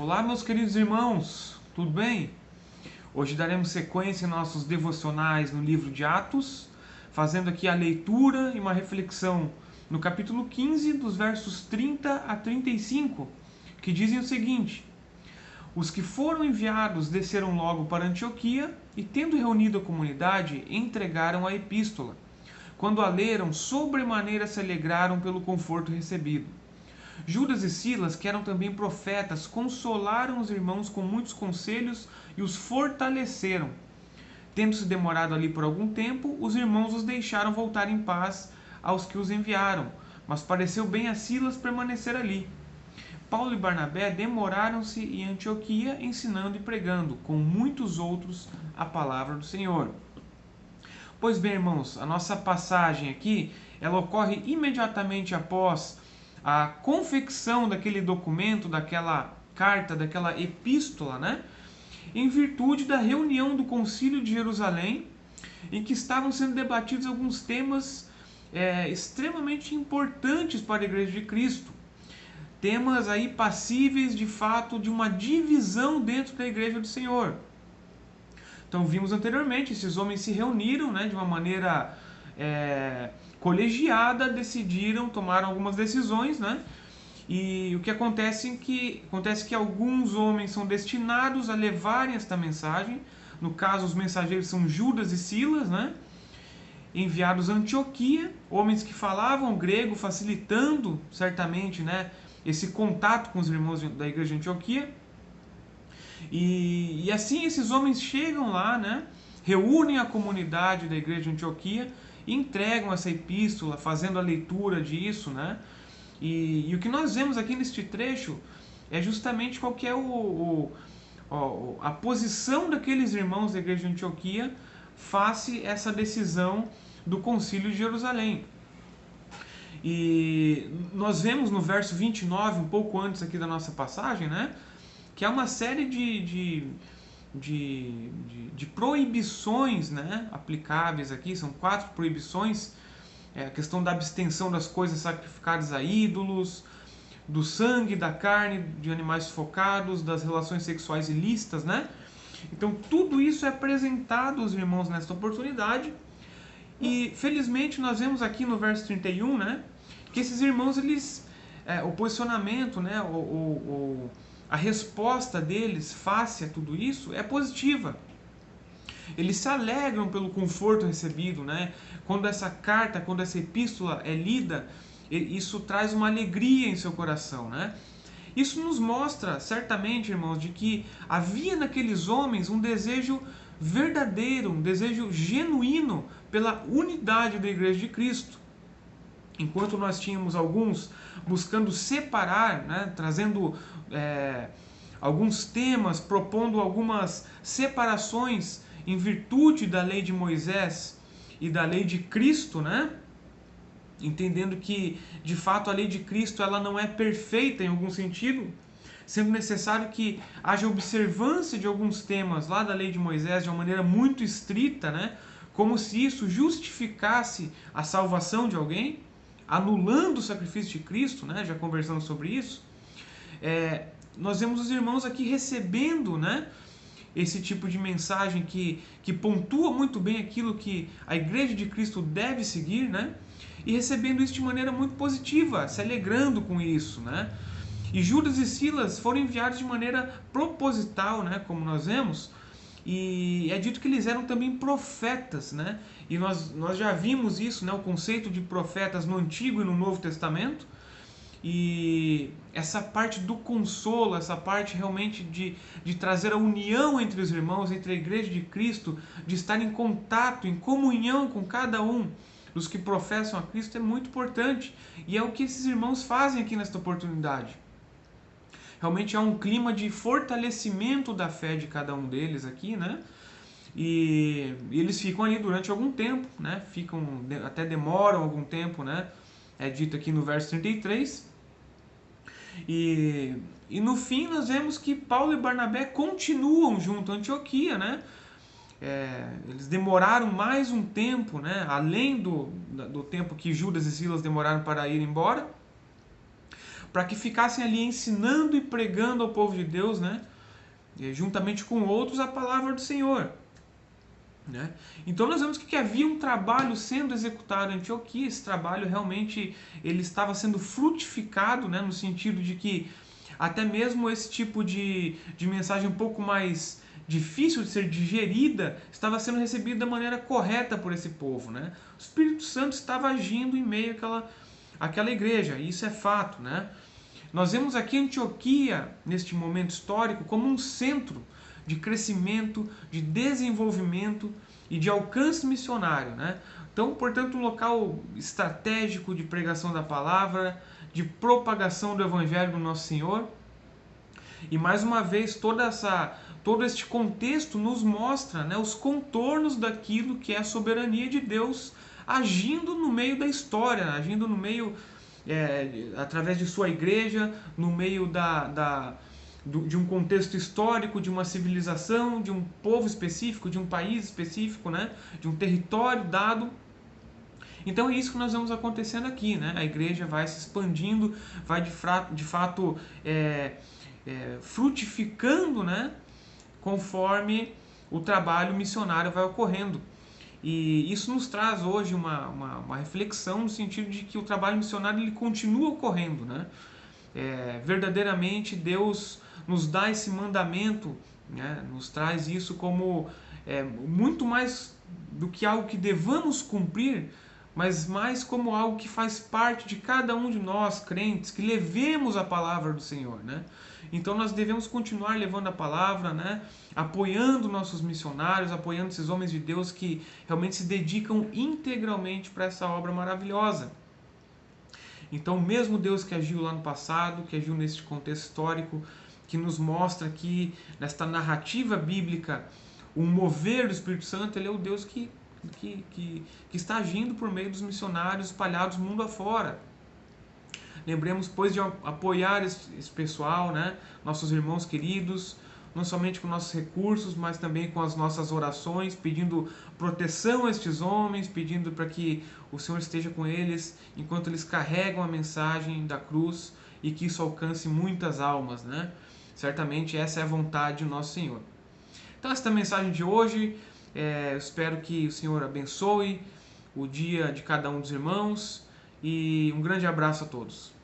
Olá, meus queridos irmãos, tudo bem? Hoje daremos sequência em nossos devocionais no livro de Atos, fazendo aqui a leitura e uma reflexão no capítulo 15, dos versos 30 a 35, que dizem o seguinte: Os que foram enviados desceram logo para Antioquia e, tendo reunido a comunidade, entregaram a epístola. Quando a leram, sobremaneira se alegraram pelo conforto recebido. Judas e Silas, que eram também profetas, consolaram os irmãos com muitos conselhos e os fortaleceram. Tendo-se demorado ali por algum tempo, os irmãos os deixaram voltar em paz aos que os enviaram, mas pareceu bem a Silas permanecer ali. Paulo e Barnabé demoraram-se em Antioquia, ensinando e pregando, com muitos outros, a palavra do Senhor. Pois bem, irmãos, a nossa passagem aqui, ela ocorre imediatamente após a confecção daquele documento, daquela carta, daquela epístola, né? Em virtude da reunião do Concílio de Jerusalém, em que estavam sendo debatidos alguns temas extremamente importantes para a Igreja de Cristo. Temas aí passíveis, de fato, de uma divisão dentro da Igreja do Senhor. Então, vimos anteriormente, esses homens se reuniram, né, de uma maneira colegiada, decidiram, tomaram algumas decisões, né? E o que acontece que alguns homens são destinados a levarem esta mensagem. No caso, os mensageiros são Judas e Silas, né? Enviados a Antioquia, homens que falavam grego, facilitando certamente, né, esse contato com os irmãos da igreja de Antioquia. E assim esses homens chegam lá, né, reúnem a comunidade da igreja de Antioquia, entregam essa epístola, fazendo a leitura disso, né? E o que nós vemos aqui neste trecho é justamente qual que é a posição daqueles irmãos da igreja de Antioquia face essa decisão do Concílio de Jerusalém. E nós vemos no verso 29, um pouco antes aqui da nossa passagem, né, que há uma série de proibições, né, aplicáveis aqui. São 4 proibições. A questão da abstenção das coisas sacrificadas a ídolos, do sangue, da carne de animais sufocados, das relações sexuais ilícitas, né? Então tudo isso é apresentado aos irmãos nesta oportunidade. E felizmente nós vemos aqui no verso 31, né, que esses irmãos, o posicionamento, né, a resposta deles face a tudo isso é positiva. Eles se alegram pelo conforto recebido, né? Quando essa carta, quando essa epístola é lida, isso traz uma alegria em seu coração, né? Isso nos mostra, certamente, irmãos, de que havia naqueles homens um desejo verdadeiro, um desejo genuíno pela unidade da Igreja de Cristo. Enquanto nós tínhamos alguns buscando separar, né, trazendo alguns temas, propondo algumas separações em virtude da lei de Moisés e da lei de Cristo, né? Entendendo que, de fato, a lei de Cristo ela não é perfeita em algum sentido, sendo necessário que haja observância de alguns temas lá da lei de Moisés de uma maneira muito estrita, né? Como se isso justificasse a salvação de alguém, anulando o sacrifício de Cristo, né? Já conversamos sobre isso. Nós vemos os irmãos aqui recebendo, né, esse tipo de mensagem que pontua muito bem aquilo que a Igreja de Cristo deve seguir, né? E recebendo isso de maneira muito positiva, se alegrando com isso, né? E Judas e Silas foram enviados de maneira proposital, né, como nós vemos, e é dito que eles eram também profetas, né? E nós já vimos isso, né, o conceito de profetas no Antigo e no Novo Testamento. E essa parte do consolo, essa parte realmente de trazer a união entre os irmãos, entre a Igreja de Cristo, de estar em contato, em comunhão com cada um dos que professam a Cristo, é muito importante. E é o que esses irmãos fazem aqui nesta oportunidade. Realmente há um clima de fortalecimento da fé de cada um deles aqui, né? E eles ficam ali durante algum tempo, né? Até demoram algum tempo, né? É dito aqui no verso 33. E no fim nós vemos que Paulo e Barnabé continuam junto a Antioquia, né? Eles demoraram mais um tempo, né? Além do tempo que Judas e Silas demoraram para ir embora. para que ficassem ali ensinando e pregando ao povo de Deus, né? Juntamente com outros, a palavra do Senhor. Né? Então nós vemos que havia um trabalho sendo executado em Antioquia. Esse trabalho realmente ele estava sendo frutificado, né? No sentido de que até mesmo esse tipo de mensagem um pouco mais difícil de ser digerida estava sendo recebida da maneira correta por esse povo. Né? O Espírito Santo estava agindo em meio àquela igreja, e isso é fato. Né? Nós vemos aqui Antioquia, neste momento histórico, como um centro de crescimento, de desenvolvimento e de alcance missionário. Né? Então, portanto, um local estratégico de pregação da palavra, de propagação do Evangelho do Nosso Senhor. E mais uma vez, todo este contexto nos mostra, né, os contornos daquilo que é a soberania de Deus agindo no meio da história, agindo no meio, através de sua igreja, no meio de um contexto histórico, de uma civilização, de um povo específico, de um país específico, né, de um território dado. Então é isso que nós vemos acontecendo aqui, né? A igreja vai se expandindo, vai de fato frutificando, né? Conforme o trabalho missionário vai ocorrendo. E isso nos traz hoje uma reflexão no sentido de que o trabalho missionário ele continua ocorrendo, né? Verdadeiramente Deus nos dá esse mandamento, né? Nos traz isso como muito mais do que algo que devamos cumprir, mas mais como algo que faz parte de cada um de nós, crentes, que levemos a palavra do Senhor, né? Então nós devemos continuar levando a palavra, né? Apoiando nossos missionários, apoiando esses homens de Deus que realmente se dedicam integralmente para essa obra maravilhosa. Então, o mesmo Deus que agiu lá no passado, que agiu nesse contexto histórico, que nos mostra que nesta narrativa bíblica, o mover do Espírito Santo, ele é o Deus que está agindo por meio dos missionários espalhados mundo afora. Lembremos, pois, de apoiar esse pessoal, né? Nossos irmãos queridos, não somente com nossos recursos, mas também com as nossas orações, pedindo proteção a estes homens, pedindo para que o Senhor esteja com eles enquanto eles carregam a mensagem da cruz e que isso alcance muitas almas, né? Certamente essa é a vontade do nosso Senhor. Então, esta mensagem de hoje, eu espero que o Senhor abençoe o dia de cada um dos irmãos e um grande abraço a todos.